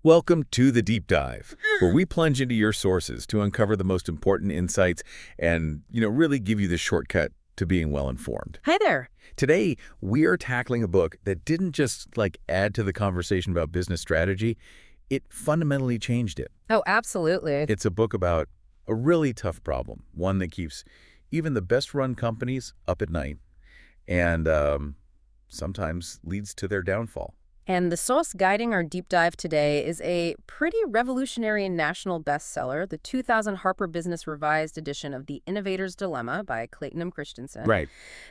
Welcome to the Deep Dive, where we plunge into your sources to uncover the most important insights and, really give you the shortcut to being well-informed. Hi there. Today, we are tackling a book that didn't just, add to the conversation about business strategy. It fundamentally changed it. Oh, absolutely. It's a book about a really tough problem, one that keeps even the best-run companies up at night and sometimes leads to their downfall. And the source guiding our deep dive today is a pretty revolutionary national bestseller, the 2000 Harper Business Revised edition of The Innovator's Dilemma by Clayton Christensen. Right.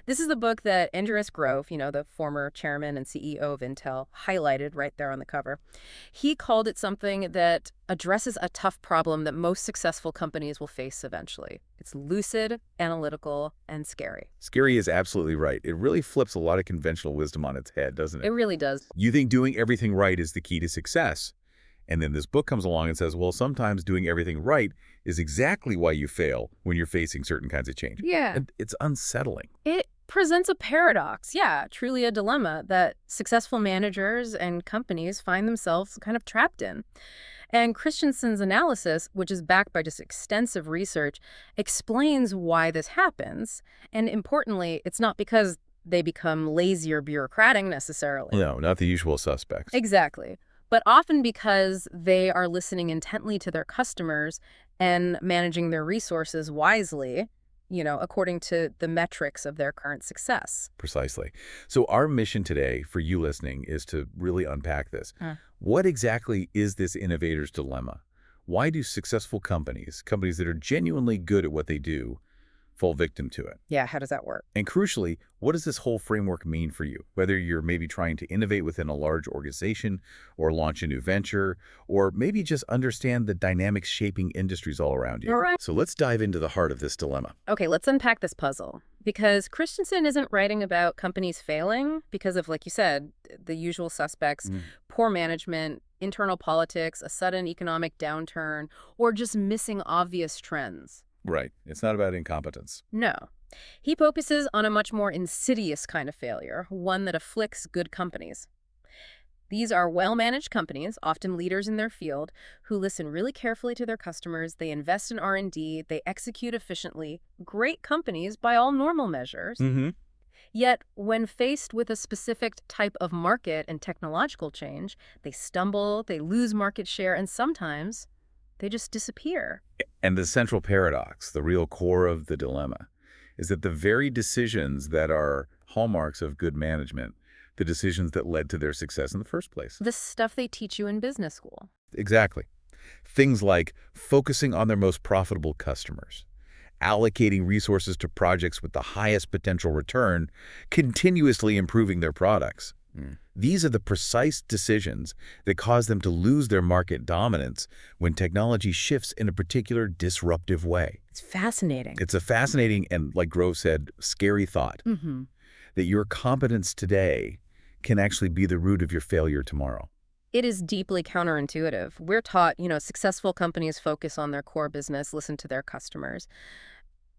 This is the book that Andrew S. Grove, the former chairman and CEO of Intel, highlighted right there on the cover. He called it something that addresses a tough problem that most successful companies will face eventually. It's lucid, analytical, and scary. Scary is absolutely right. It really flips a lot of conventional wisdom on its head, doesn't it? It really does. You think doing everything right is the key to success. And then this book comes along and says, well, sometimes doing everything right is exactly why you fail when you're facing certain kinds of change. Yeah. And it's unsettling. It presents a paradox, truly a dilemma that successful managers and companies find themselves kind of trapped in. And Christensen's analysis, which is backed by just extensive research, explains why this happens. And importantly, it's not because they become lazy or bureaucratic necessarily. No, not the usual suspects. Exactly. But often because they are listening intently to their customers and managing their resources wisely, according to the metrics of their current success. Precisely. So our mission today for you listening is to really unpack this. What exactly is this innovator's dilemma? Why do successful companies that are genuinely good at what they do, fall victim to it? Yeah, how does that work? And crucially, what does this whole framework mean for you? Whether you're maybe trying to innovate within a large organization or launch a new venture, or maybe just understand the dynamics shaping industries all around you. All right. So let's dive into the heart of this dilemma. Okay, let's unpack this puzzle. Because Christensen isn't writing about companies failing because of, like you said, the usual suspects, poor management, internal politics, a sudden economic downturn, or just missing obvious trends. Right. It's not about incompetence. No. He focuses on a much more insidious kind of failure, one that afflicts good companies. These are well-managed companies, often leaders in their field, who listen really carefully to their customers, they invest in R&D, they execute efficiently, great companies by all normal measures. Yet, when faced with a specific type of market and technological change, they stumble, they lose market share, and sometimes they just disappear. And the central paradox, the real core of the dilemma, is that the very decisions that are hallmarks of good management, the decisions that led to their success in the first place. The stuff they teach you in business school. Exactly. Things like focusing on their most profitable customers, allocating resources to projects with the highest potential return, continuously improving their products. These are the precise decisions that cause them to lose their market dominance when technology shifts in a particular disruptive way. It's fascinating. It's a fascinating and, like Grove said, scary thought that your competence today can actually be the root of your failure tomorrow. It is deeply counterintuitive. We're taught, successful companies focus on their core business, listen to their customers.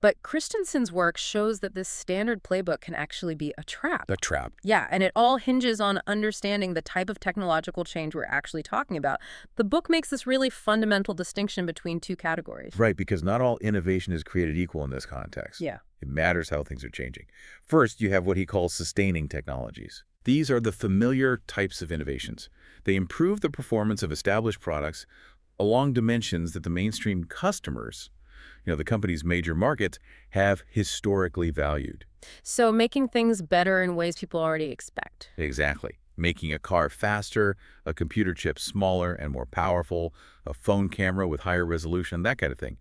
But Christensen's work shows that this standard playbook can actually be a trap. A trap. Yeah, and it all hinges on understanding the type of technological change we're actually talking about. The book makes this really fundamental distinction between two categories. Right, because not all innovation is created equal in this context. Yeah. It matters how things are changing. First, you have what he calls sustaining technologies. These are the familiar types of innovations. They improve the performance of established products along dimensions that the mainstream customers, the company's major markets, have historically valued. So making things better in ways people already expect. Exactly. Making a car faster, a computer chip smaller and more powerful, a phone camera with higher resolution, that kind of thing.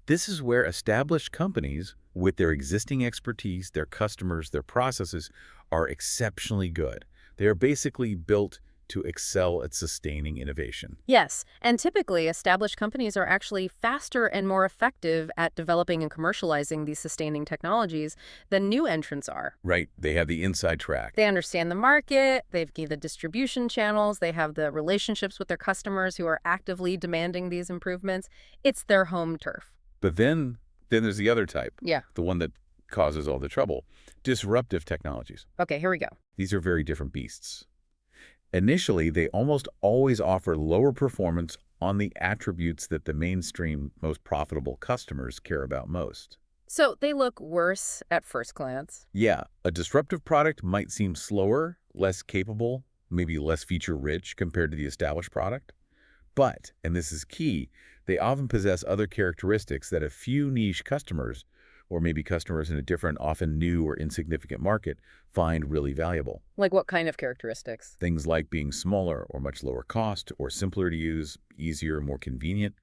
This is where established companies, with their existing expertise, their customers, their processes, are exceptionally good. They are basically built to excel at sustaining innovation. Yes, and typically established companies are actually faster and more effective at developing and commercializing these sustaining technologies than new entrants are. Right. They have the inside track. They understand the market, they've the distribution channels, they have the relationships with their customers who are actively demanding these improvements. It's their home turf. But then there's the other type. Yeah. The one that causes all the trouble. Disruptive technologies. Okay, here we go. These are very different beasts. Initially, they almost always offer lower performance on the attributes that the mainstream, most profitable customers care about most. So they look worse at first glance. Yeah, a disruptive product might seem slower, less capable, maybe less feature-rich compared to the established product. But, and this is key, they often possess other characteristics that a few niche customers, or maybe customers in a different, often new or insignificant market, find really valuable. Like what kind of characteristics? Things like being smaller or much lower cost or simpler to use, easier, more convenient.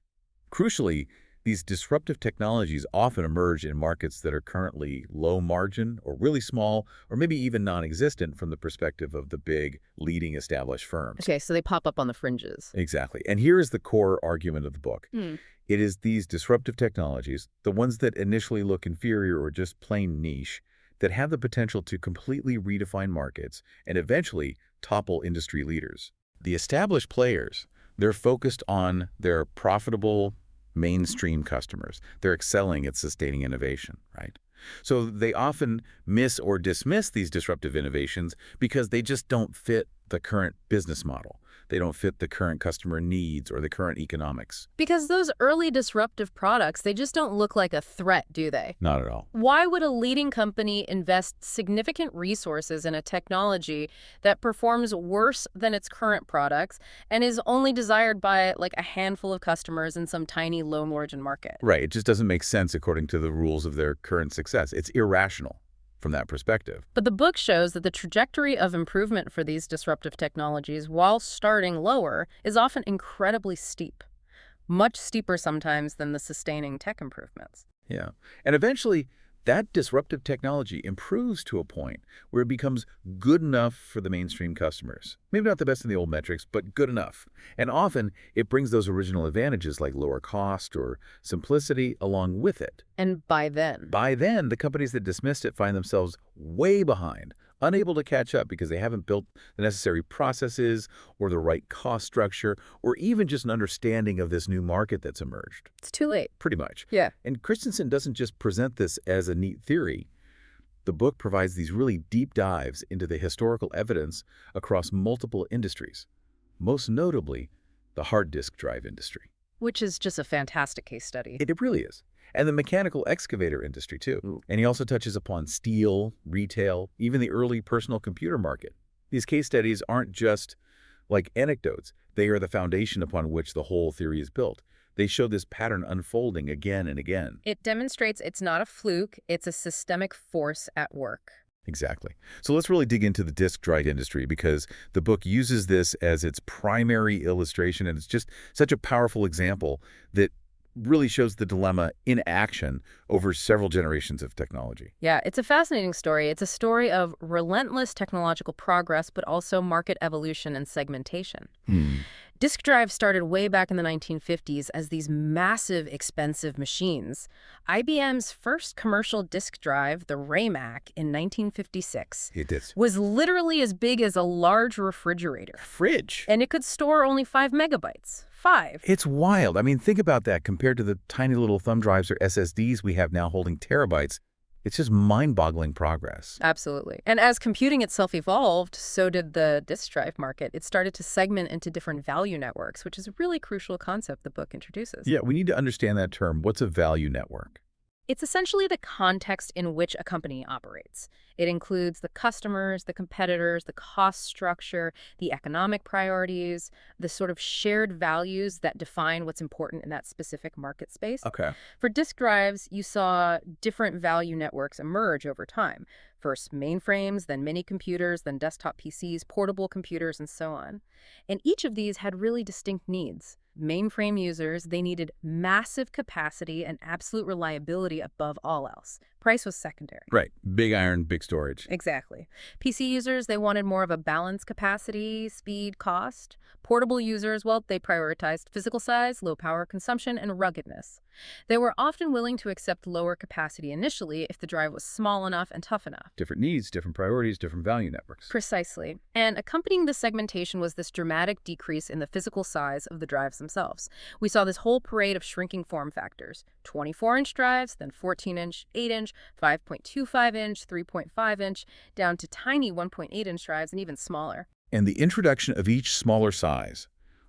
Crucially, these disruptive technologies often emerge in markets that are currently low margin or really small or maybe even non-existent from the perspective of the big, leading established firms. Okay, so they pop up on the fringes. Exactly. And here is the core argument of the book. It is these disruptive technologies, the ones that initially look inferior or just plain niche, that have the potential to completely redefine markets and eventually topple industry leaders. The established players, they're focused on their profitable mainstream customers. They're excelling at sustaining innovation, right? So they often miss or dismiss these disruptive innovations because they just don't fit the current business model. They don't fit the current customer needs or the current economics. Because those early disruptive products, they just don't look like a threat, do they? Not at all. Why would a leading company invest significant resources in a technology that performs worse than its current products and is only desired by like a handful of customers in some tiny low-margin market? Right. It just doesn't make sense according to the rules of their current success. It's irrational from that perspective. But the book shows that the trajectory of improvement for these disruptive technologies, while starting lower, is often incredibly steep. Much steeper sometimes than the sustaining tech improvements. Yeah. And eventually, that disruptive technology improves to a point where it becomes good enough for the mainstream customers. Maybe not the best in the old metrics, but good enough. And often, it brings those original advantages like lower cost or simplicity along with it. And by then, The companies that dismissed it find themselves way behind, unable to catch up because they haven't built the necessary processes or the right cost structure or even just an understanding of this new market that's emerged. it's too late. Pretty much. Yeah. And Christensen doesn't just present this as a neat theory. The book provides these really deep dives into the historical evidence across multiple industries, most notably the hard disk drive industry. Which is just a fantastic case study. It really is. And the mechanical excavator industry, too. Ooh. And he also touches upon steel, retail, even the early personal computer market. These case studies aren't just like anecdotes. They are the foundation upon which the whole theory is built. They show this pattern unfolding again and again. It demonstrates it's not a fluke, it's a systemic force at work. Exactly. So let's really dig into the disk drive industry because the book uses this as its primary illustration, and it's just such a powerful example that really shows the dilemma in action over several generations of technology. Yeah, it's a fascinating story. It's a story of relentless technological progress, but also market evolution and segmentation. Disk drives started way back in the 1950s as these massive, expensive machines. IBM's first commercial disk drive, the RAMAC, in 1956, It is. was literally as big as a large refrigerator. Fridge. And it could store only 5 megabytes. 5. It's wild. I mean, think about that compared to the tiny little thumb drives or SSDs we have now holding terabytes. It's just mind-boggling progress. Absolutely. And as computing itself evolved, so did the disk drive market. It started to segment into different value networks, which is a really crucial concept the book introduces. Yeah, we need to understand that term. What's a value network? It's essentially the context in which a company operates. It includes the customers, the competitors, the cost structure, the economic priorities, the sort of shared values that define what's important in that specific market space. Okay. For disk drives, you saw different value networks emerge over time. First mainframes, then mini computers, then desktop PCs, portable computers, and so on. And each of these had really distinct needs. Mainframe users, they needed massive capacity and absolute reliability above all else. Price was secondary. Right. Big iron, big storage. Exactly. PC users, they wanted more of a balanced capacity, speed, cost. Portable users, well, they prioritized physical size, low power consumption, and ruggedness. They were often willing to accept lower capacity initially if the drive was small enough and tough enough. Different needs, different priorities, different value networks. Precisely. And accompanying this segmentation was this dramatic decrease in the physical size of the drives themselves. We saw this whole parade of shrinking form factors. 24-inch drives, then 14-inch, 8-inch, 5.25-inch, 3.5-inch, down to tiny 1.8-inch drives and even smaller. And the introduction of each smaller size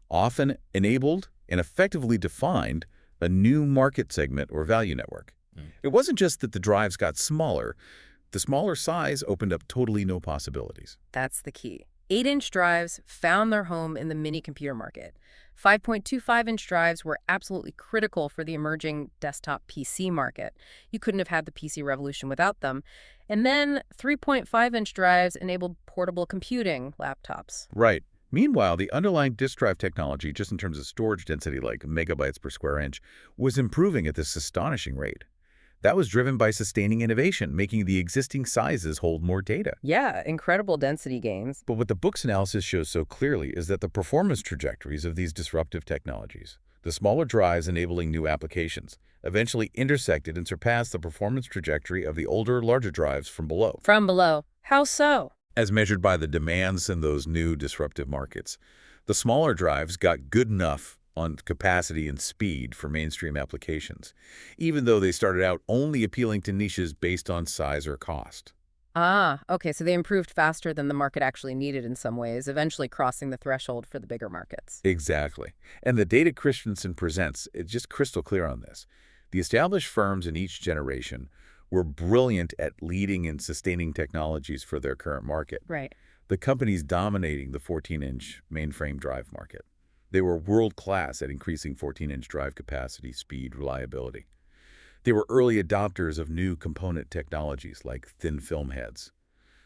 often enabled and effectively defined a new market segment or value network. It wasn't just that the drives got smaller. The smaller size opened up totally new possibilities. That's the key. 8-inch drives found their home in the mini computer market. 5.25-inch drives were absolutely critical for the emerging desktop PC market. You couldn't have had the PC revolution without them. And then 3.5-inch drives enabled portable computing laptops. Right. Meanwhile, the underlying disk drive technology, just in terms of storage density like megabytes per square inch, was improving at this astonishing rate. That was driven by sustaining innovation, making the existing sizes hold more data. Yeah, incredible density gains. But what the book's analysis shows so clearly is that the performance trajectories of these disruptive technologies, the smaller drives enabling new applications, eventually intersected and surpassed the performance trajectory of the older, larger drives from below. From below. How so? As measured by the demands in those new disruptive markets, the smaller drives got good enough on capacity and speed for mainstream applications, even though they started out only appealing to niches based on size or cost. Ah, okay, so they improved faster than the market actually needed in some ways, eventually crossing the threshold for the bigger markets. Exactly. And the data Christensen presents is just crystal clear on this. The established firms in each generation were brilliant at leading and sustaining technologies for their current market. Right. The companies dominating the 14-inch mainframe drive market. They were world-class at increasing 14-inch drive capacity, speed, reliability. They were early adopters of new component technologies like thin film heads,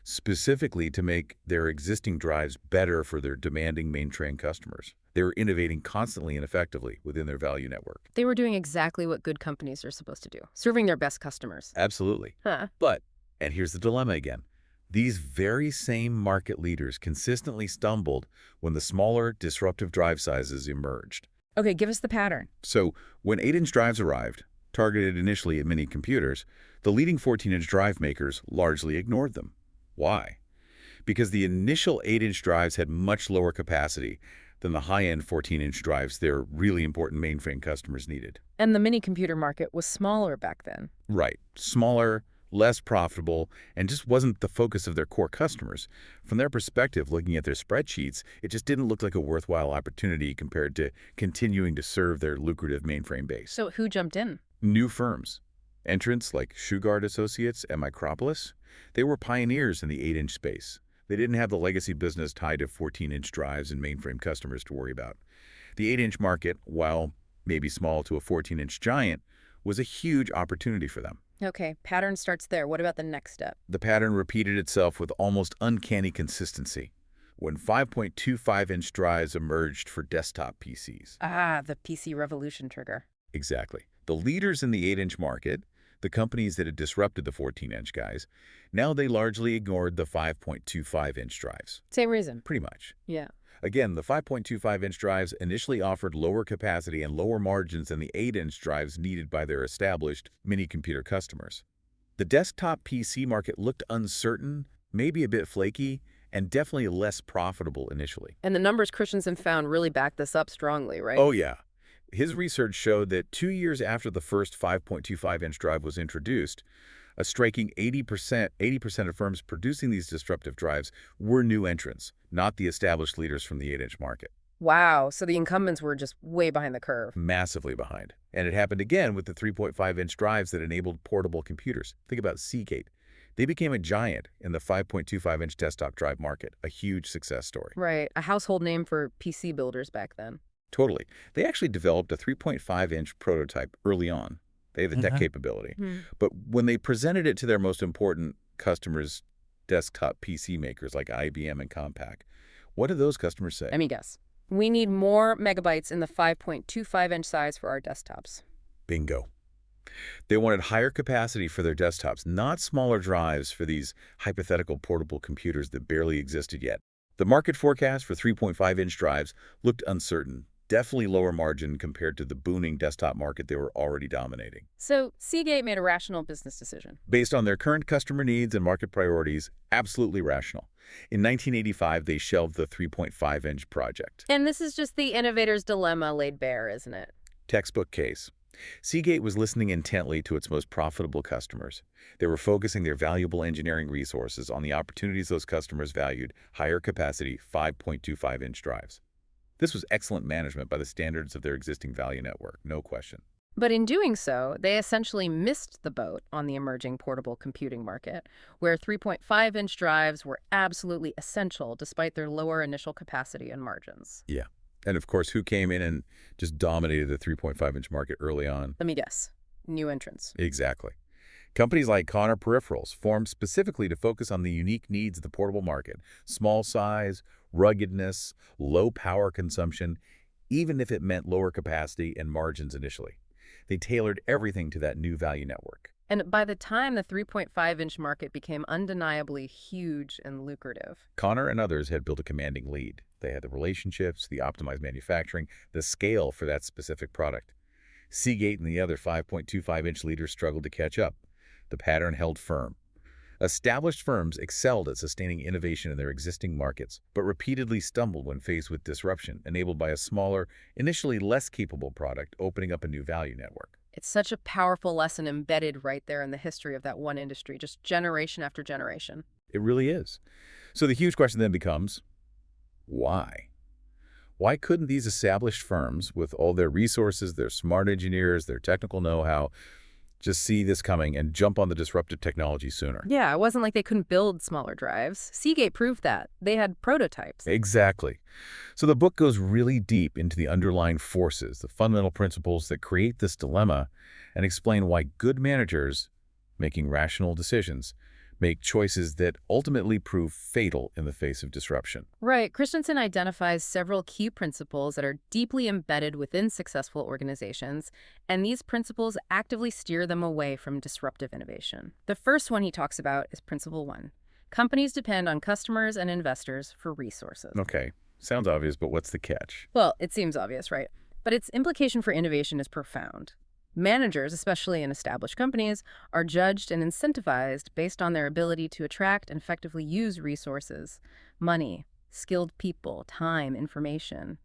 specifically to make their existing drives better for their demanding mainframe customers. They were innovating constantly and effectively within their value network. They were doing exactly what good companies are supposed to do, serving their best customers. Absolutely. Huh. But, and here's the dilemma again, these very same market leaders consistently stumbled when the smaller, disruptive drive sizes emerged. Okay, give us the pattern. So, when 8-inch drives arrived, targeted initially at mini computers, the leading 14-inch drive makers largely ignored them. Why? Because the initial 8-inch drives had much lower capacity than the high-end 14-inch drives their really important mainframe customers needed. And the mini computer market was smaller back then. Right. Smaller, less profitable, and just wasn't the focus of their core customers. From their perspective, looking at their spreadsheets, it just didn't look like a worthwhile opportunity compared to continuing to serve their lucrative mainframe base. So who jumped in? New firms. Entrants like Shugart Associates and Micropolis, they were pioneers in the 8-inch space. They didn't have the legacy business tied to 14-inch drives and mainframe customers to worry about. The 8-inch market, while maybe small to a 14-inch giant, was a huge opportunity for them. Okay, pattern starts there. What about the next step? The pattern repeated itself with almost uncanny consistency when 5.25-inch drives emerged for desktop PCs. Ah, the PC revolution trigger. Exactly. The leaders in the 8-inch market, the companies that had disrupted the 14-inch guys, now they largely ignored the 5.25-inch drives. Same reason. Pretty much. Yeah. Again, the 5.25-inch drives initially offered lower capacity and lower margins than the 8-inch drives needed by their established mini-computer customers. The desktop PC market looked uncertain, maybe a bit flaky, and definitely less profitable initially. And the numbers Christensen found really backed this up strongly, right? Oh, yeah. His research showed that 2 years after the first 5.25-inch drive was introduced, a striking 80% of firms producing these disruptive drives were new entrants, not the established leaders from the 8-inch market. Wow, so the incumbents were just way behind the curve. Massively behind. And it happened again with the 3.5-inch drives that enabled portable computers. Think about Seagate. They became a giant in the 5.25-inch desktop drive market, a huge success story. Right, a household name for PC builders back then. Totally. They actually developed a 3.5-inch prototype early on. They have the tech capability. But when they presented it to their most important customers, desktop PC makers like IBM and Compaq, what did those customers say? Let me guess. We need more megabytes in the 5.25-inch size for our desktops. Bingo. They wanted higher capacity for their desktops, not smaller drives for these hypothetical portable computers that barely existed yet. The market forecast for 3.5-inch drives looked uncertain, definitely lower margin compared to the booming desktop market they were already dominating. So Seagate made a rational business decision. Based on their current customer needs and market priorities, absolutely rational. In 1985, they shelved the 3.5-inch project. And this is just the innovator's dilemma laid bare, isn't it? Textbook case. Seagate was listening intently to its most profitable customers. They were focusing their valuable engineering resources on the opportunities those customers valued: higher capacity 5.25-inch drives. This was excellent management by the standards of their existing value network, no question. But in doing so, they essentially missed the boat on the emerging portable computing market, where 3.5-inch drives were absolutely essential despite their lower initial capacity and margins. Yeah. And of course, who came in and just dominated the 3.5-inch market early on? Let me guess. New entrants. Exactly. Companies like Connor Peripherals formed specifically to focus on the unique needs of the portable market: small size, ruggedness, low power consumption, even if it meant lower capacity and margins initially. They tailored everything to that new value network. And by the time the 3.5-inch market became undeniably huge and lucrative. Connor and others had built a commanding lead. They had the relationships, the optimized manufacturing, the scale for that specific product. Seagate and the other 5.25-inch leaders struggled to catch up. The pattern held firm. Established firms excelled at sustaining innovation in their existing markets, but repeatedly stumbled when faced with disruption enabled by a smaller, initially less capable product opening up a new value network. It's such a powerful lesson embedded right there in the history of that one industry, just generation after generation. It really is. So the huge question then becomes, why? Why couldn't these established firms, with all their resources, their smart engineers, their technical know-how, just see this coming and jump on the disruptive technology sooner? Yeah, it wasn't like they couldn't build smaller drives. Seagate proved that. They had prototypes. Exactly. So the book goes really deep into the underlying forces, the fundamental principles that create this dilemma, and explain why good managers, making rational decisions, make choices that ultimately prove fatal in the face of disruption. Right. Christensen identifies several key principles that are deeply embedded within successful organizations, and these principles actively steer them away from disruptive innovation. The first one he talks about is Principle 1. Companies depend on customers and investors for resources. Okay, sounds obvious, but what's the catch? Well, it seems obvious, right? But its implication for innovation is profound. Managers, especially in established companies, are judged and incentivized based on their ability to attract and effectively use resources: money, skilled people, time, information.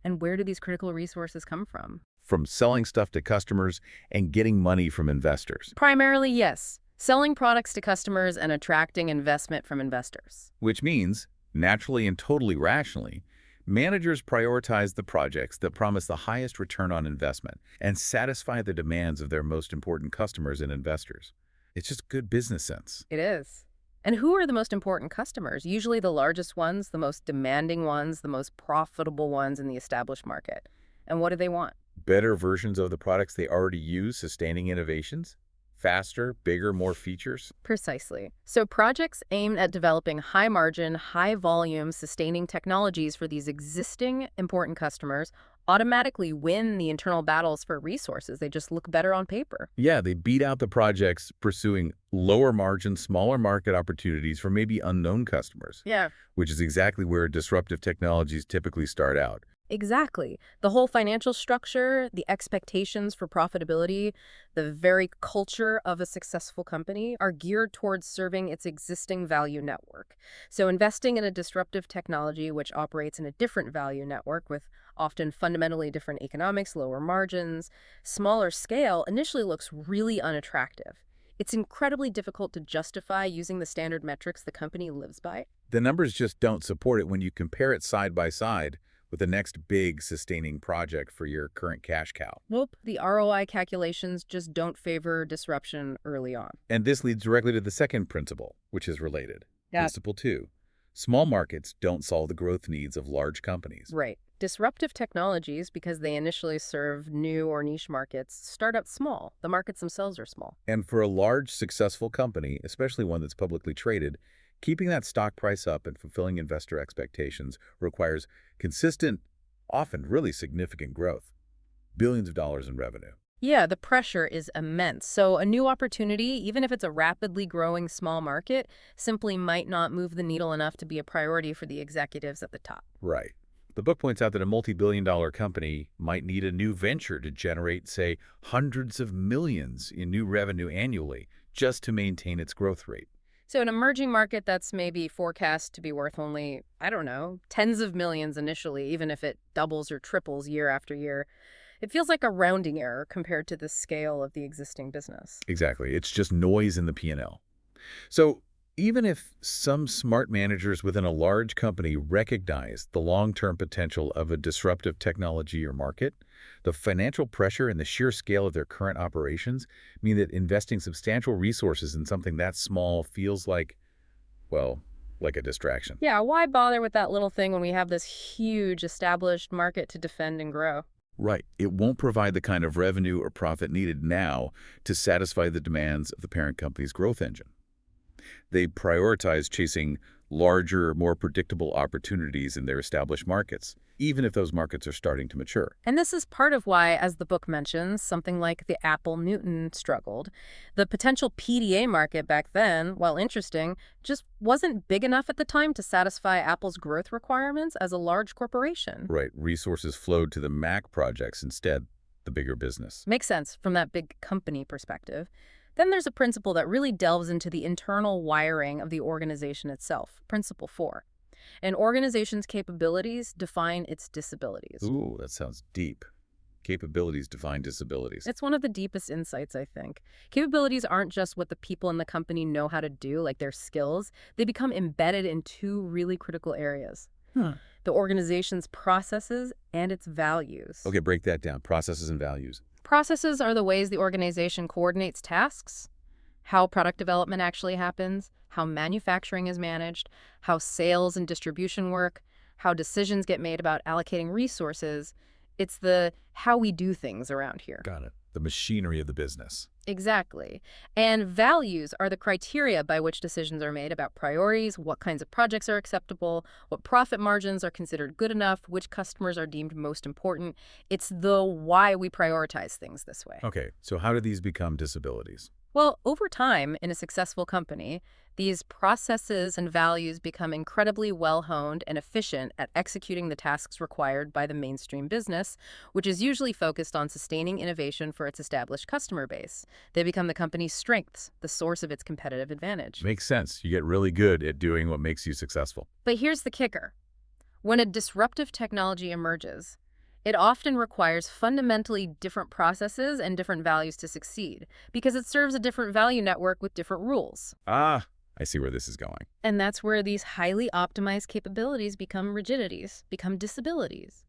And where do these critical resources come from? From selling stuff to customers and getting money from investors. Primarily, yes. Selling products to customers and attracting investment from investors. Which means, naturally and totally rationally, managers prioritize the projects that promise the highest return on investment and satisfy the demands of their most important customers and investors. It's just good business sense. It is. And who are the most important customers? Usually the largest ones, the most demanding ones, the most profitable ones in the established market. And what do they want? Better versions of the products they already use, sustaining innovations. Faster, bigger, more features. Precisely. So projects aimed at developing high-margin, high-volume, sustaining technologies for these existing important customers automatically win the internal battles for resources. They just look better on paper. Yeah, they beat out the projects pursuing lower margin, smaller market opportunities for maybe unknown customers. Yeah. Which is exactly where disruptive technologies typically start out. Exactly. The whole financial structure, the expectations for profitability, the very culture of a successful company are geared towards serving its existing value network. So investing in a disruptive technology which operates in a different value network with often fundamentally different economics, lower margins, smaller scale, initially looks really unattractive. It's incredibly difficult to justify using the standard metrics the company lives by. The numbers just don't support it when you compare it side by side with the next big sustaining project for your current cash cow. Nope. The ROI calculations just don't favor disruption early on. And this leads directly to the second principle, which is related. Yeah. Principle 2. Small markets don't solve the growth needs of large companies. Right. Disruptive technologies, because they initially serve new or niche markets, start out small. The markets themselves are small. And for a large, successful company, especially one that's publicly traded, keeping that stock price up and fulfilling investor expectations requires consistent, often really significant growth. Billions of dollars in revenue. Yeah, the pressure is immense. So a new opportunity, even if it's a rapidly growing small market, simply might not move the needle enough to be a priority for the executives at the top. Right. The book points out that a multi-billion-dollar company might need a new venture to generate, say, hundreds of millions in new revenue annually just to maintain its growth rate. So an emerging market that's maybe forecast to be worth only, I don't know, tens of millions initially, even if it doubles or triples year after year, It feels like a rounding error compared to the scale of the existing business. Exactly. It's just noise in the P&L. So even if some smart managers within a large company recognize the long-term potential of a disruptive technology or market, the financial pressure and the sheer scale of their current operations mean that investing substantial resources in something that small feels like, well, like a distraction. Yeah, why bother with that little thing when we have this huge established market to defend and grow? Right. It won't provide the kind of revenue or profit needed now to satisfy the demands of the parent company's growth engine. They prioritize chasing larger, more predictable opportunities in their established markets, even if those markets are starting to mature. And this is part of why, as the book mentions, something like the Apple Newton struggled. The potential PDA market back then, while interesting, just wasn't big enough at the time to satisfy Apple's growth requirements as a large corporation. Right. Resources flowed to the Mac projects instead, the bigger business. Makes sense from that big company perspective. Then there's a principle that really delves into the internal wiring of the organization itself, Principle 4. An organization's capabilities define its disabilities. Ooh, that sounds deep. Capabilities define disabilities. It's one of the deepest insights, I think. Capabilities aren't just what the people in the company know how to do, like their skills. They become embedded in two really critical areas. The organization's processes and its values. Okay, break that down. Processes and values. Processes are the ways the organization coordinates tasks, how product development actually happens, how manufacturing is managed, how sales and distribution work, how decisions get made about allocating resources. It's the how we do things around here. Got it. The machinery of the business. Exactly. And values are the criteria by which decisions are made about priorities, what kinds of projects are acceptable, what profit margins are considered good enough, which customers are deemed most important. It's the why we prioritize things this way. Okay, so how do these become disabilities? Well, over time, in a successful company, these processes and values become incredibly well-honed and efficient at executing the tasks required by the mainstream business, which is usually focused on sustaining innovation for its established customer base. They become the company's strengths, the source of its competitive advantage. Makes sense. You get really good at doing what makes you successful. But here's the kicker. When a disruptive technology emerges, it often requires fundamentally different processes and different values to succeed, because it serves a different value network with different rules. Ah, I see where this is going. And that's where these highly optimized capabilities become rigidities, become disabilities.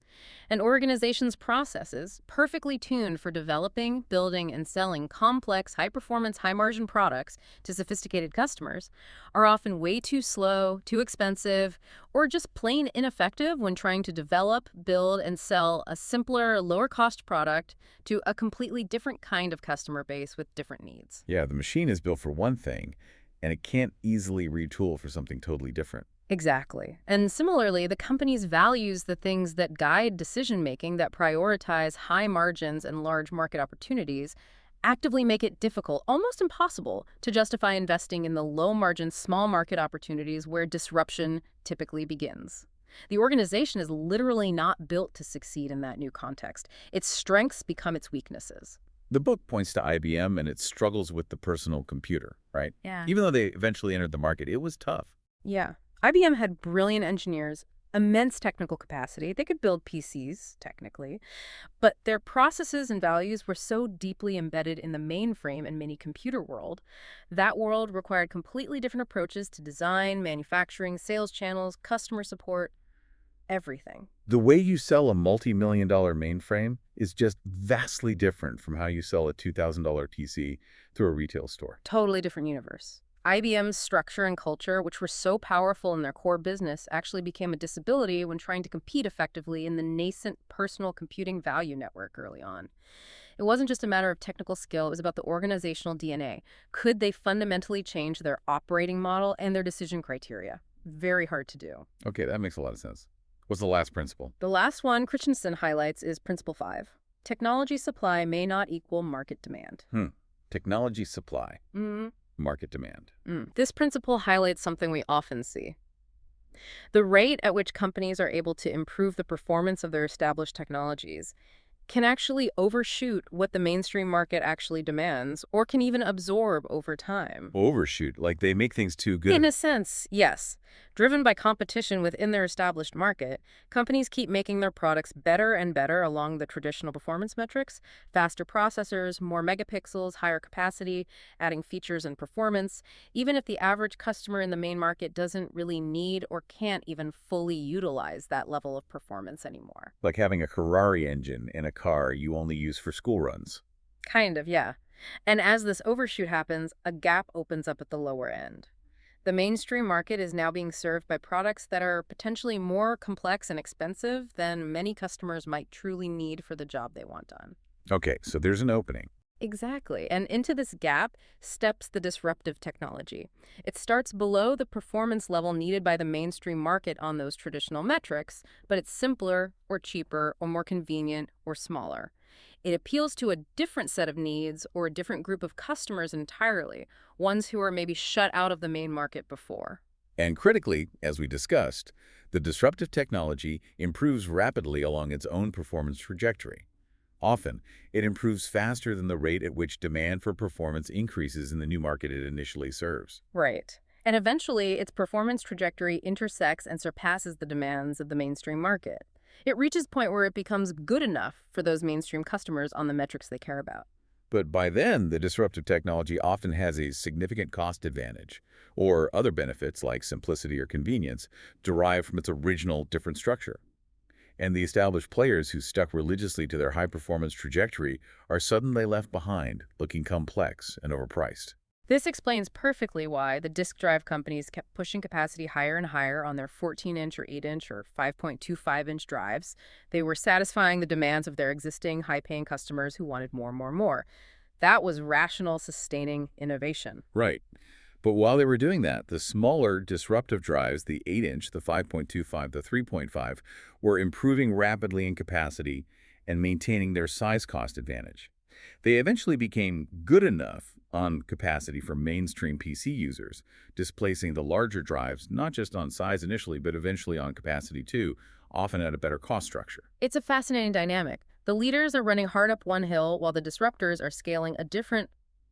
An organization's processes, perfectly tuned for developing, building, and selling complex, high-performance, high-margin products to sophisticated customers, are often way too slow, too expensive, or just plain ineffective when trying to develop, build, and sell a simpler, lower-cost product to a completely different kind of customer base with different needs. Yeah, the machine is built for one thing, and it can't easily retool for something totally different. Exactly. And similarly, the company's values the things that guide decision-making that prioritize high margins and large market opportunities actively make it difficult, almost impossible, to justify investing in the low-margin, small market opportunities where disruption typically begins. The organization is literally not built to succeed in that new context. Its strengths become its weaknesses. The book points to IBM and its struggles with the personal computer, right? Yeah. Even though they eventually entered the market, it was tough. Yeah. IBM had brilliant engineers, immense technical capacity. They could build PCs, technically, but their processes and values were so deeply embedded in the mainframe and mini-computer world. That world required completely different approaches to design, manufacturing, sales channels, customer support, everything. The way you sell a multi-million-dollar mainframe is just vastly different from how you sell a $2,000 PC through a retail store. Totally different universe. IBM's structure and culture, which were so powerful in their core business, actually became a disability when trying to compete effectively in the nascent personal computing value network early on. It wasn't just a matter of technical skill, it was about the organizational DNA. Could they fundamentally change their operating model and their decision criteria? Very hard to do. Okay, that makes a lot of sense. What's the last principle? The last one Christensen highlights is Principle 5. Technology supply may not equal market demand. Technology supply. Market demand. This principle highlights something we often see. The rate at which companies are able to improve the performance of their established technologies can actually overshoot what the mainstream market actually demands, or can even absorb over time. Overshoot, like they make things too good. In a sense, yes. Driven by competition within their established market, companies keep making their products better and better along the traditional performance metrics: faster processors, more megapixels, higher capacity, adding features and performance, even if the average customer in the main market doesn't really need or can't even fully utilize that level of performance anymore. Like having a Ferrari engine in a car you only use for school runs. Kind of, yeah. And as this overshoot happens, a gap opens up at the lower end. The mainstream market is now being served by products that are potentially more complex and expensive than many customers might truly need for the job they want done. Okay, so there's an opening. Exactly. And into this gap steps the disruptive technology. It starts below the performance level needed by the mainstream market on those traditional metrics, but it's simpler or cheaper or more convenient or smaller. It appeals to a different set of needs or a different group of customers entirely, ones who are maybe shut out of the main market before. And critically, as we discussed, the disruptive technology improves rapidly along its own performance trajectory. Often, it improves faster than the rate at which demand for performance increases in the new market it initially serves. Right. And eventually, its performance trajectory intersects and surpasses the demands of the mainstream market. It reaches a point where it becomes good enough for those mainstream customers on the metrics they care about. But by then, the disruptive technology often has a significant cost advantage, or other benefits like simplicity or convenience, derived from its original different structure. And the established players who stuck religiously to their high-performance trajectory are suddenly left behind, looking complex and overpriced. This explains perfectly why the disk drive companies kept pushing capacity higher and higher on their 14-inch or 8-inch or 5.25-inch drives. They were satisfying the demands of their existing high-paying customers who wanted more, more, more. That was rational, sustaining innovation. Right. But while they were doing that, the smaller disruptive drives, the 8-inch, the 5.25, the 3.5, were improving rapidly in capacity and maintaining their size cost advantage. They eventually became good enough on capacity for mainstream PC users, displacing the larger drives not just on size initially, but eventually on capacity too, often at a better cost structure. It's a fascinating dynamic. The leaders are running hard up one hill while the disruptors are scaling a different,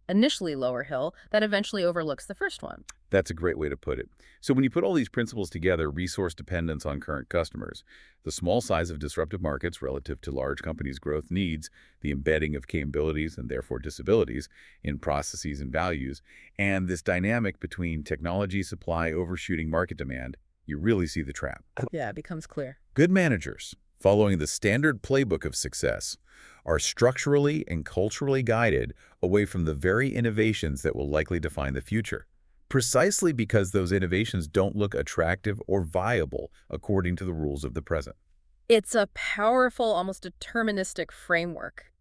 initially lower hill that eventually overlooks the first one. That's a great way to put it. So when you put all these principles together, resource dependence on current customers, the small size of disruptive markets relative to large companies' growth needs, the embedding of capabilities and therefore disabilities in processes and values, and this dynamic between technology supply overshooting market demand, you really see the trap. Yeah, it becomes clear. Good managers, following the standard playbook of success, are structurally and culturally guided away from the very innovations that will likely define the future, precisely because those innovations don't look attractive or viable according to the rules of the present. It's a powerful, almost deterministic framework.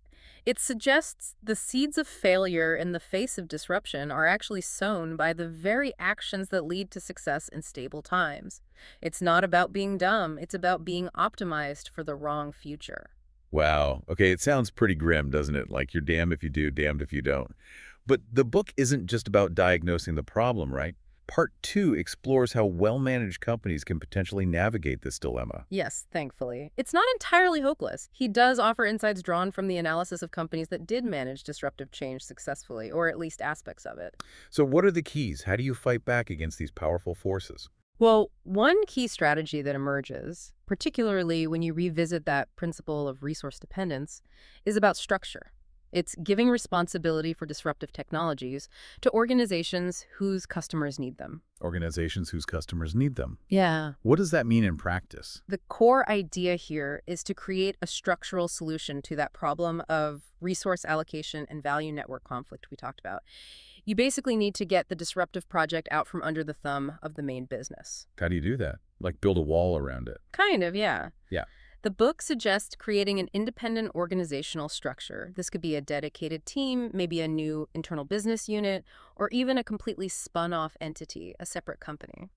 It suggests the seeds of failure in the face of disruption are actually sown by the very actions that lead to success in stable times. It's not about being dumb, it's about being optimized for the wrong future. Wow. Okay, it sounds pretty grim, doesn't it? Like you're damned if you do, damned if you don't. But the book isn't just about diagnosing the problem, right? Part 2 explores how well-managed companies can potentially navigate this dilemma. Yes, thankfully. It's not entirely hopeless. He does offer insights drawn from the analysis of companies that did manage disruptive change successfully, or at least aspects of it. So what are the keys? How do you fight back against these powerful forces? Well, one key strategy that emerges, particularly when you revisit that principle of resource dependence, is about structure. It's giving responsibility for disruptive technologies to organizations whose customers need them. Organizations whose customers need them. Yeah. What does that mean in practice? The core idea here is to create a structural solution to that problem of resource allocation and value network conflict we talked about. You basically need to get the disruptive project out from under the thumb of the main business. How do you do that? Like build a wall around it? Kind of, yeah. Yeah. The book suggests creating an independent organizational structure. This could be a dedicated team, maybe a new internal business unit, or even a completely spun-off entity, a separate company.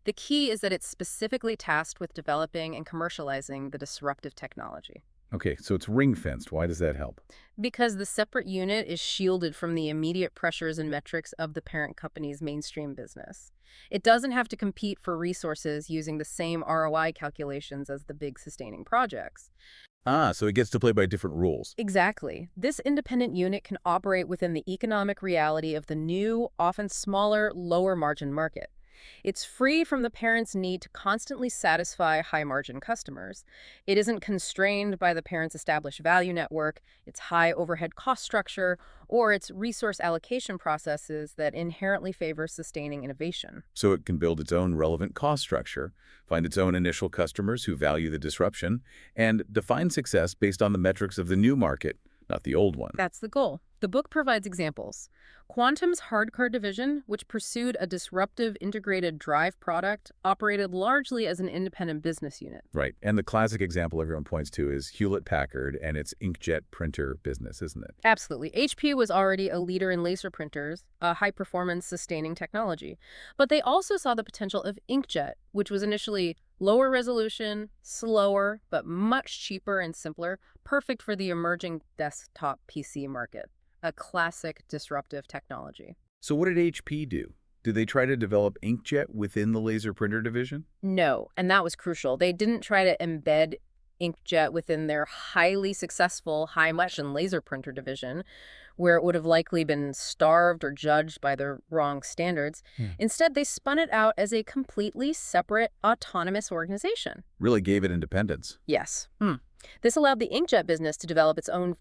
The key is that it's specifically tasked with developing and commercializing the disruptive technology. Okay, so it's ring-fenced. Why does that help? Because the separate unit is shielded from the immediate pressures and metrics of the parent company's mainstream business. It doesn't have to compete for resources using the same ROI calculations as the big sustaining projects. Ah, so it gets to play by different rules. Exactly. This independent unit can operate within the economic reality of the new, often smaller, lower margin market. It's free from the parent's need to constantly satisfy high-margin customers. It isn't constrained by the parent's established value network, its high overhead cost structure, or its resource allocation processes that inherently favor sustaining innovation. So it can build its own relevant cost structure, find its own initial customers who value the disruption, and define success based on the metrics of the new market, not the old one. That's the goal. The book provides examples. Quantum's hardcore division, which pursued a disruptive integrated drive product, operated largely as an independent business unit. Right. And the classic example everyone points to is Hewlett-Packard and its inkjet printer business, isn't it? Absolutely. HP was already a leader in laser printers, a high-performance sustaining technology. But they also saw the potential of inkjet, which was initially lower resolution, slower, but much cheaper and simpler, perfect for the emerging desktop PC market. A classic disruptive technology. So what did HP do? Did they try to develop inkjet within the laser printer division? No, and that was crucial. They didn't try to embed inkjet within their highly successful high-motion laser printer division, where it would have likely been starved or judged by the wrong standards. Instead, they spun it out as a completely separate, autonomous organization. Really gave it independence. Yes. This allowed the inkjet business to develop its own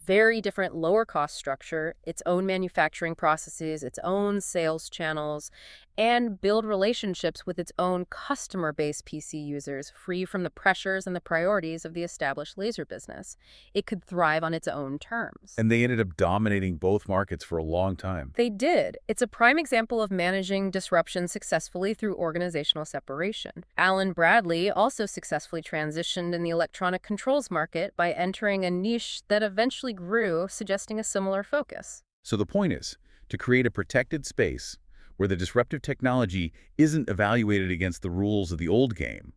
very different lower cost structure, its own manufacturing processes, its own sales channels, and build relationships with its own customer-based PC users, free from the pressures and the priorities of the established laser business. It could thrive on its own terms. And they ended up dominating both markets for a long time. They did. It's a prime example of managing disruption successfully through organizational separation. Alan Bradley also successfully transitioned in the electronic controls market by entering a niche that eventually grew, suggesting a similar focus. So the point is to create a protected space where the disruptive technology isn't evaluated against the rules of the old game,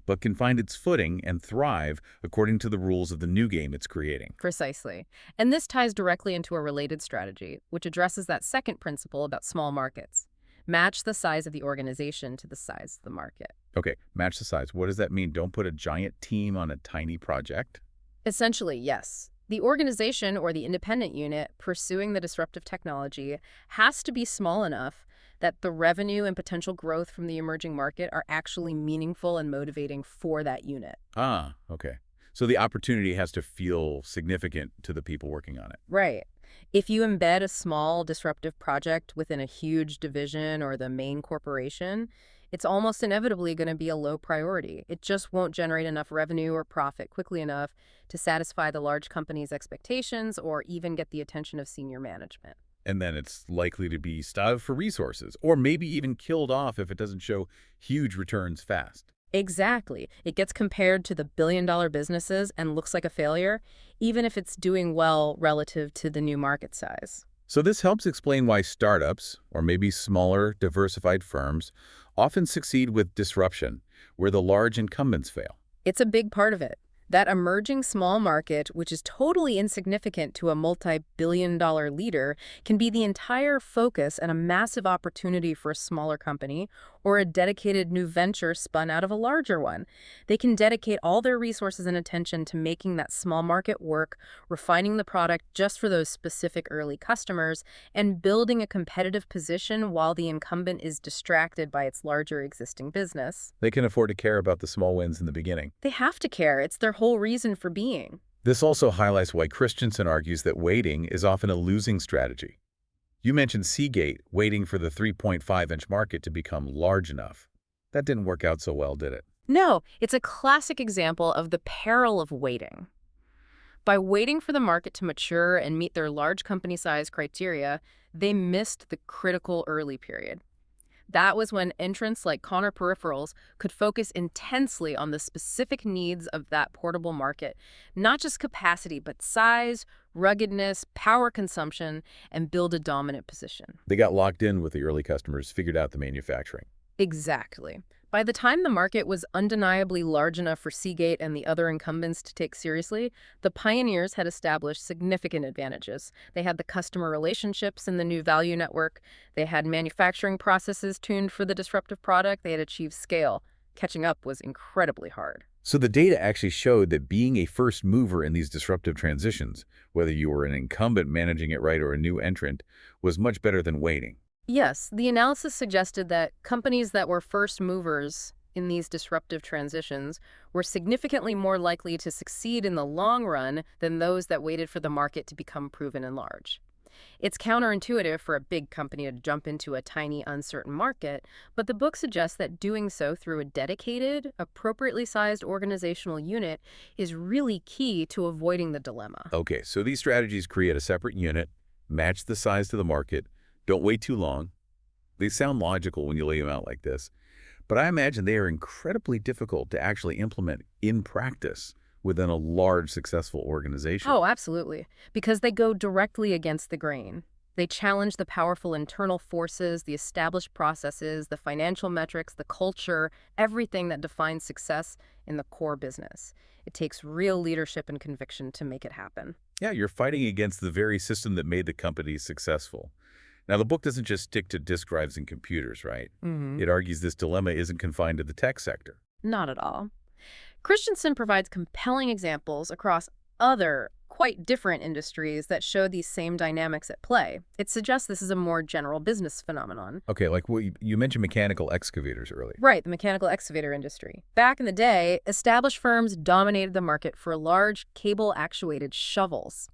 but can find its footing and thrive according to the rules of the new game it's creating. Precisely. And this ties directly into a related strategy, which addresses that second principle about small markets. Match the size of the organization to the size of the market. Okay, match the size. What does that mean? Don't put a giant team on a tiny project? Essentially, yes. The organization or the independent unit pursuing the disruptive technology has to be small enough that the revenue and potential growth from the emerging market are actually meaningful and motivating for that unit. Ah, okay. So the opportunity has to feel significant to the people working on it. Right. If you embed a small disruptive project within a huge division or the main corporation, it's almost inevitably going to be a low priority. It just won't generate enough revenue or profit quickly enough to satisfy the large company's expectations or even get the attention of senior management. And then it's likely to be starved for resources, or maybe even killed off if it doesn't show huge returns fast. Exactly. It gets compared to the billion-dollar businesses and looks like a failure, even if it's doing well relative to the new market size. So this helps explain why startups, or maybe smaller, diversified firms, often succeed with disruption, where the large incumbents fail. It's a big part of it. That emerging small market, which is totally insignificant to a multi-billion-dollar leader, can be the entire focus and a massive opportunity for a smaller company or a dedicated new venture spun out of a larger one. They can dedicate all their resources and attention to making that small market work, refining the product just for those specific early customers, and building a competitive position while the incumbent is distracted by its larger existing business. They can afford to care about the small wins in the beginning. They have to care. It's their whole reason for being. This also highlights why Christensen argues that waiting is often a losing strategy. You mentioned Seagate waiting for the 3.5-inch market to become large enough. That didn't work out so well, did it? No, it's a classic example of the peril of waiting. By waiting for the market to mature and meet their large company size criteria, they missed the critical early period. That was when entrants like Connor Peripherals could focus intensely on the specific needs of that portable market, not just capacity, but size, ruggedness, power consumption, and build a dominant position. They got locked in with the early customers, figured out the manufacturing. Exactly. By the time the market was undeniably large enough for Seagate and the other incumbents to take seriously, the pioneers had established significant advantages. They had the customer relationships in the new value network. They had manufacturing processes tuned for the disruptive product. They had achieved scale. Catching up was incredibly hard. So the data actually showed that being a first mover in these disruptive transitions, whether you were an incumbent managing it right or a new entrant, was much better than waiting. Yes, the analysis suggested that companies that were first movers in these disruptive transitions were significantly more likely to succeed in the long run than those that waited for the market to become proven and large. It's counterintuitive for a big company to jump into a tiny, uncertain market, but the book suggests that doing so through a dedicated, appropriately sized organizational unit is really key to avoiding the dilemma. Okay, so these strategies create a separate unit, match the size to the market, don't wait too long. They sound logical when you lay them out like this, but I imagine they are incredibly difficult to actually implement in practice within a large, successful organization. Oh, absolutely. Because they go directly against the grain. They challenge the powerful internal forces, the established processes, the financial metrics, the culture, everything that defines success in the core business. It takes real leadership and conviction to make it happen. Yeah, you're fighting against the very system that made the company successful. Now, the book doesn't just stick to disk drives and computers, right? Hmm. It argues this dilemma isn't confined to the tech sector. Not at all. Christensen provides compelling examples across other, quite different industries that show these same dynamics at play. It suggests this is a more general business phenomenon. Okay, like what you mentioned mechanical excavators earlier. Right, the mechanical excavator industry. Back in the day, established firms dominated the market for large cable-actuated shovels.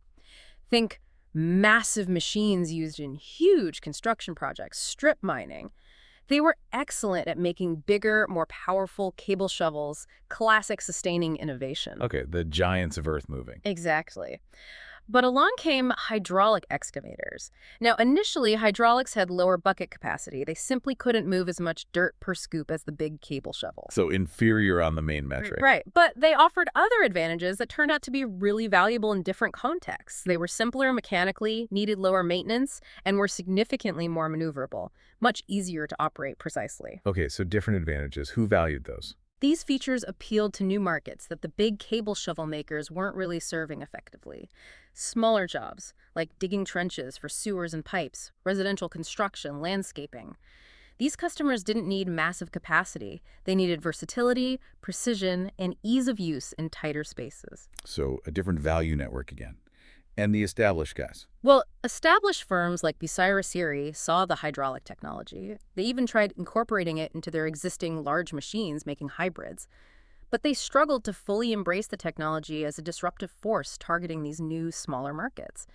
Think massive machines used in huge construction projects, strip mining. They were excellent at making bigger, more powerful cable shovels, classic sustaining innovation. Okay, the giants of earth moving. Exactly. But along came hydraulic excavators. Now, initially, hydraulics had lower bucket capacity. They simply couldn't move as much dirt per scoop as the big cable shovel. So inferior on the main metric. Right. But they offered other advantages that turned out to be really valuable in different contexts. They were simpler mechanically, needed lower maintenance, and were significantly more maneuverable, much easier to operate precisely. Okay, so different advantages. Who valued those? These features appealed to new markets that the big cable shovel makers weren't really serving effectively. Smaller jobs, like digging trenches for sewers and pipes, residential construction, landscaping. These customers didn't need massive capacity. They needed versatility, precision, and ease of use in tighter spaces. So a different value network again. And the established guys. Well, established firms like Bucyrus saw the hydraulic technology. They even tried incorporating it into their existing large machines, making hybrids. But they struggled to fully embrace the technology as a disruptive force targeting these new, smaller markets.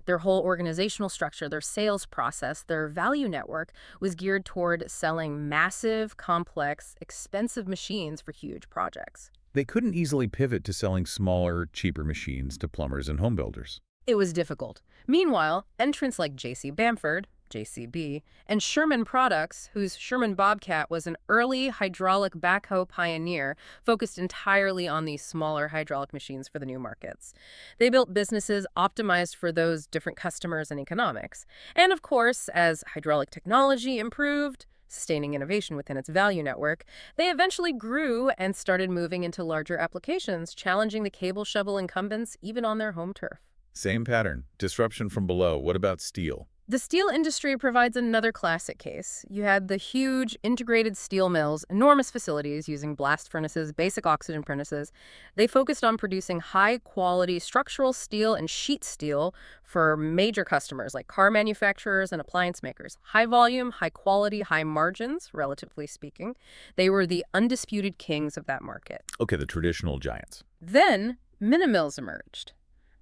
Their whole organizational structure, their sales process, their value network was geared toward selling massive, complex, expensive machines for huge projects. They couldn't easily pivot to selling smaller, cheaper machines to plumbers and home builders. It was difficult. Meanwhile, entrants like J.C. Bamford, JCB, and Sherman Products, whose Sherman Bobcat was an early hydraulic backhoe pioneer, focused entirely on these smaller hydraulic machines for the new markets. They built businesses optimized for those different customers and economics. And of course, as hydraulic technology improved, sustaining innovation within its value network, they eventually grew and started moving into larger applications, challenging the cable shovel incumbents even on their home turf. Same pattern. Disruption from below. What about steel? The steel industry provides another classic case. You had the huge integrated steel mills, enormous facilities using blast furnaces, basic oxygen furnaces. They focused on producing high-quality structural steel and sheet steel for major customers like car manufacturers and appliance makers. High volume, high quality, high margins, relatively speaking. They were the undisputed kings of that market. Okay, the traditional giants. Then, minimills emerged.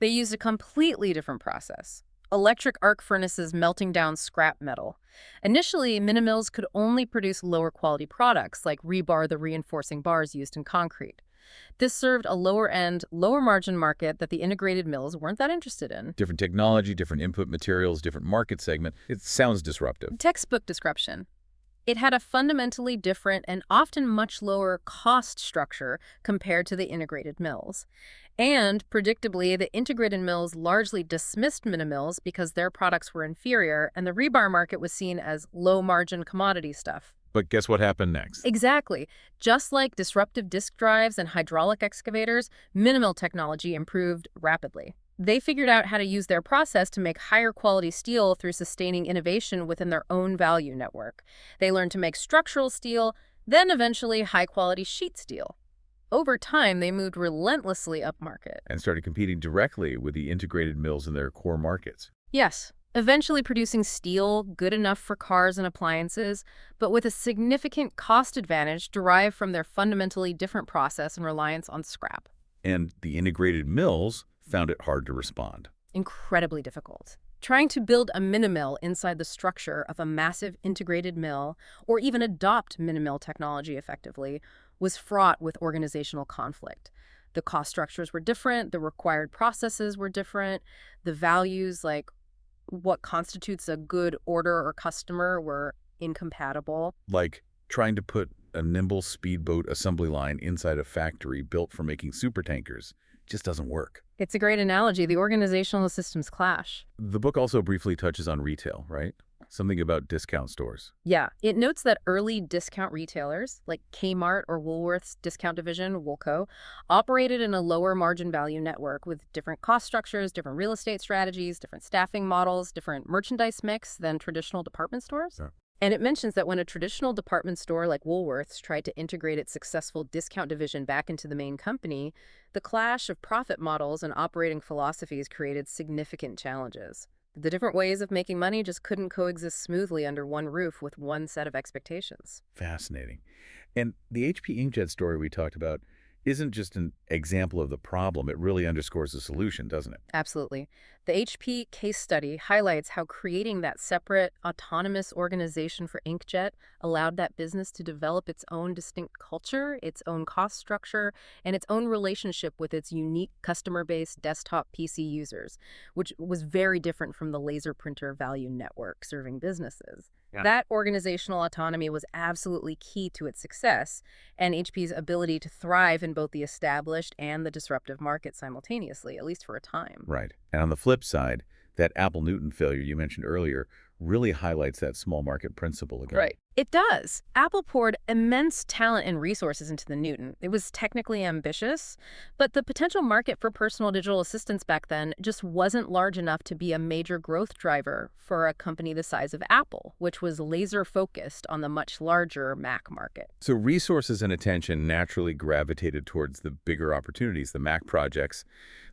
They used a completely different process. Electric arc furnaces melting down scrap metal. Initially, minimills could only produce lower quality products like rebar, the reinforcing bars used in concrete. This served a lower-end, lower-margin market that the integrated mills weren't that interested in. Different technology, different input materials, different market segment. It sounds disruptive. Textbook description. It had a fundamentally different and often much lower cost structure compared to the integrated mills. And, predictably, the integrated mills largely dismissed minimills because their products were inferior and the rebar market was seen as low-margin commodity stuff. But guess what happened next? Exactly. Just like disruptive disk drives and hydraulic excavators, minimill technology improved rapidly. They figured out how to use their process to make higher quality steel through sustaining innovation within their own value network. They learned to make structural steel, then eventually high-quality sheet steel. Over time, they moved relentlessly upmarket. And started competing directly with the integrated mills in their core markets. Yes, eventually producing steel good enough for cars and appliances, but with a significant cost advantage derived from their fundamentally different process and reliance on scrap. And the integrated mills found it hard to respond. Incredibly difficult. Trying to build a mini-mill inside the structure of a massive integrated mill, or even adopt mini-mill technology effectively, was fraught with organizational conflict. The cost structures were different, the required processes were different, the values, like what constitutes a good order or customer, were incompatible. Like trying to put a nimble speedboat assembly line inside a factory built for making supertankers just doesn't work. It's a great analogy. The organizational systems clash. The book also briefly touches on retail, right? Something about discount stores. Yeah, it notes that early discount retailers, like Kmart or Woolworth's discount division, Woolco, operated in a lower margin value network with different cost structures, different real estate strategies, different staffing models, different merchandise mix than traditional department stores. Yeah. And it mentions that when a traditional department store like Woolworth's tried to integrate its successful discount division back into the main company, the clash of profit models and operating philosophies created significant challenges. The different ways of making money just couldn't coexist smoothly under one roof with one set of expectations. Fascinating. And the HP inkjet story we talked about isn't just an example of the problem. It really underscores the solution, doesn't it? Absolutely. The HP case study highlights how creating that separate, autonomous organization for inkjet allowed that business to develop its own distinct culture, its own cost structure, and its own relationship with its unique customer-based desktop PC users, which was very different from the laser printer value network serving businesses. Yeah. That organizational autonomy was absolutely key to its success and HP's ability to thrive in both the established and the disruptive market simultaneously, at least for a time. Right. And on the flip side, that Apple Newton failure you mentioned earlier really highlights that small market principle again. Right. It does. Apple poured immense talent and resources into the Newton. It was technically ambitious, but the potential market for personal digital assistants back then just wasn't large enough to be a major growth driver for a company the size of Apple, which was laser focused on the much larger Mac market. So resources and attention naturally gravitated towards the bigger opportunities, the Mac projects,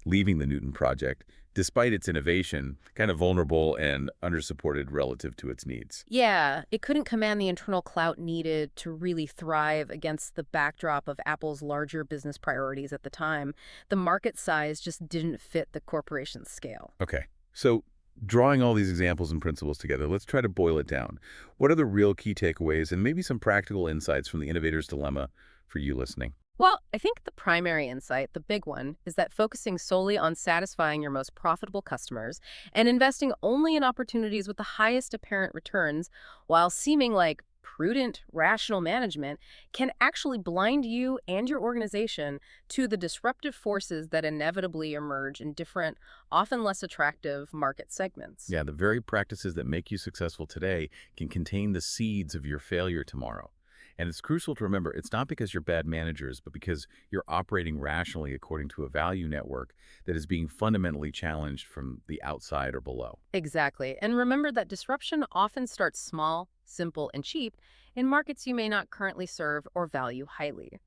leaving the Newton project, despite its innovation, kind of vulnerable and undersupported relative to its needs. Yeah, it couldn't command the internal clout needed to really thrive against the backdrop of Apple's larger business priorities at the time. The market size just didn't fit the corporation's scale. Okay, so drawing all these examples and principles together, let's try to boil it down. What are the real key takeaways and maybe some practical insights from the innovator's dilemma for you listening? Well, I think the primary insight, the big one, is that focusing solely on satisfying your most profitable customers and investing only in opportunities with the highest apparent returns while seeming like prudent, rational management can actually blind you and your organization to the disruptive forces that inevitably emerge in different, often less attractive market segments. Yeah, the very practices that make you successful today can contain the seeds of your failure tomorrow. And it's crucial to remember, it's not because you're bad managers, but because you're operating rationally according to a value network that is being fundamentally challenged from the outside or below. Exactly. And remember that disruption often starts small, simple, and cheap in markets you may not currently serve or value highly.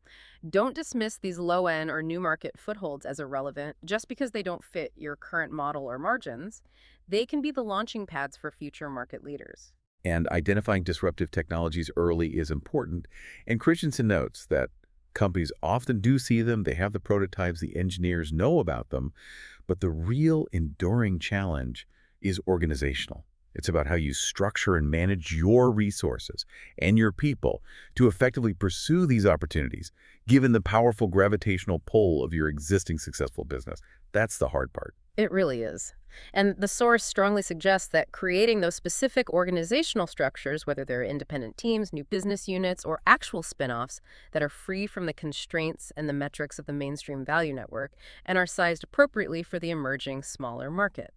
Don't dismiss these low-end or new market footholds as irrelevant just because they don't fit your current model or margins. They can be the launching pads for future market leaders. And identifying disruptive technologies early is important. And Christensen notes that companies often do see them, they have the prototypes, the engineers know about them, but the real enduring challenge is organizational. It's about how you structure and manage your resources and your people to effectively pursue these opportunities, given the powerful gravitational pull of your existing successful business. That's the hard part. It really is. And the source strongly suggests that creating those specific organizational structures, whether they're independent teams, new business units, or actual spin-offs that are free from the constraints and the metrics of the mainstream value network and are sized appropriately for the emerging smaller market.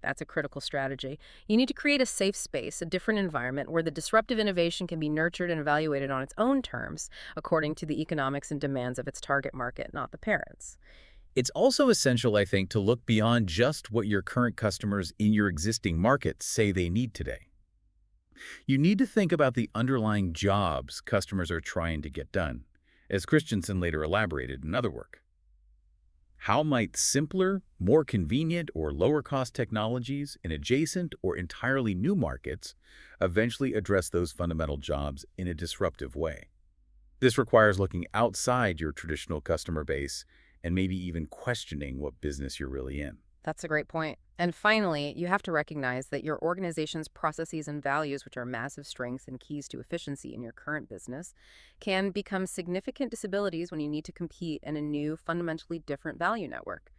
That's a critical strategy. You need to create a safe space, a different environment where the disruptive innovation can be nurtured and evaluated on its own terms, according to the economics and demands of its target market, not the parents. It's also essential, I think, to look beyond just what your current customers in your existing market say they need today. You need to think about the underlying jobs customers are trying to get done, as Christensen later elaborated in other work. How might simpler, more convenient, or lower-cost technologies in adjacent or entirely new markets eventually address those fundamental jobs in a disruptive way? This requires looking outside your traditional customer base and maybe even questioning what business you're really in. That's a great point. And finally, you have to recognize that your organization's processes and values, which are massive strengths and keys to efficiency in your current business, can become significant disabilities when you need to compete in a new, fundamentally different value network.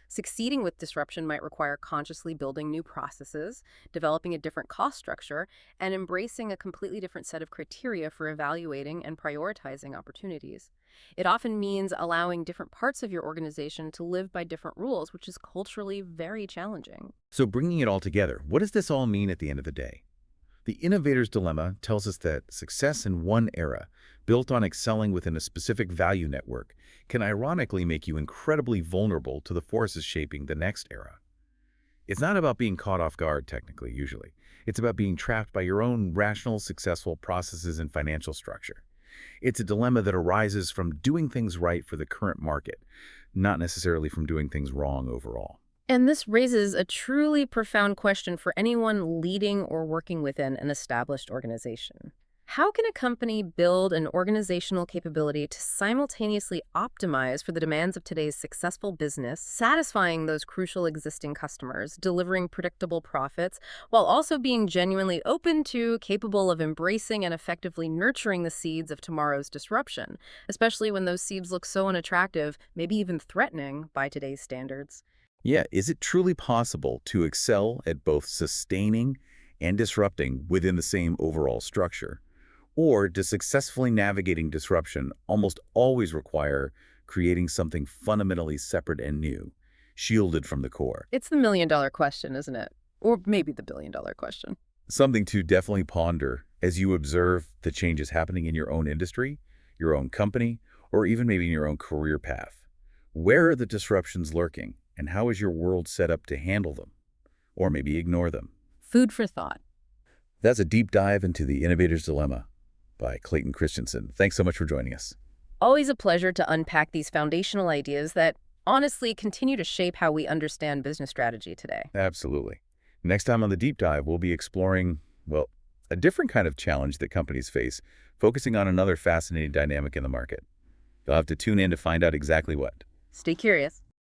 Succeeding with disruption might require consciously building new processes, developing a different cost structure, and embracing a completely different set of criteria for evaluating and prioritizing opportunities. It often means allowing different parts of your organization to live by different rules, which is culturally very challenging. So bringing it all together, what does this all mean at the end of the day? The innovator's dilemma tells us that success in one era, built on excelling within a specific value network, can ironically make you incredibly vulnerable to the forces shaping the next era. It's not about being caught off guard, technically, usually. It's about being trapped by your own rational, successful processes and financial structure. It's a dilemma that arises from doing things right for the current market, not necessarily from doing things wrong overall. And this raises a truly profound question for anyone leading or working within an established organization. How can a company build an organizational capability to simultaneously optimize for the demands of today's successful business, satisfying those crucial existing customers, delivering predictable profits, while also being genuinely open to, capable of embracing and effectively nurturing the seeds of tomorrow's disruption, especially when those seeds look so unattractive, maybe even threatening by today's standards? Yeah, is it truly possible to excel at both sustaining and disrupting within the same overall structure? Or does successfully navigating disruption almost always require creating something fundamentally separate and new, shielded from the core? It's the million-dollar question, isn't it? Or maybe the billion-dollar question. Something to definitely ponder as you observe the changes happening in your own industry, your own company, or even maybe in your own career path. Where are the disruptions lurking, and how is your world set up to handle them, or maybe ignore them? Food for thought. That's a deep dive into the innovator's dilemma by Clayton Christensen. Thanks so much for joining us. Always a pleasure to unpack these foundational ideas that honestly continue to shape how we understand business strategy today. Absolutely. Next time on the deep dive, we'll be exploring, well, a different kind of challenge that companies face, focusing on another fascinating dynamic in the market. You'll have to tune in to find out exactly what. Stay curious.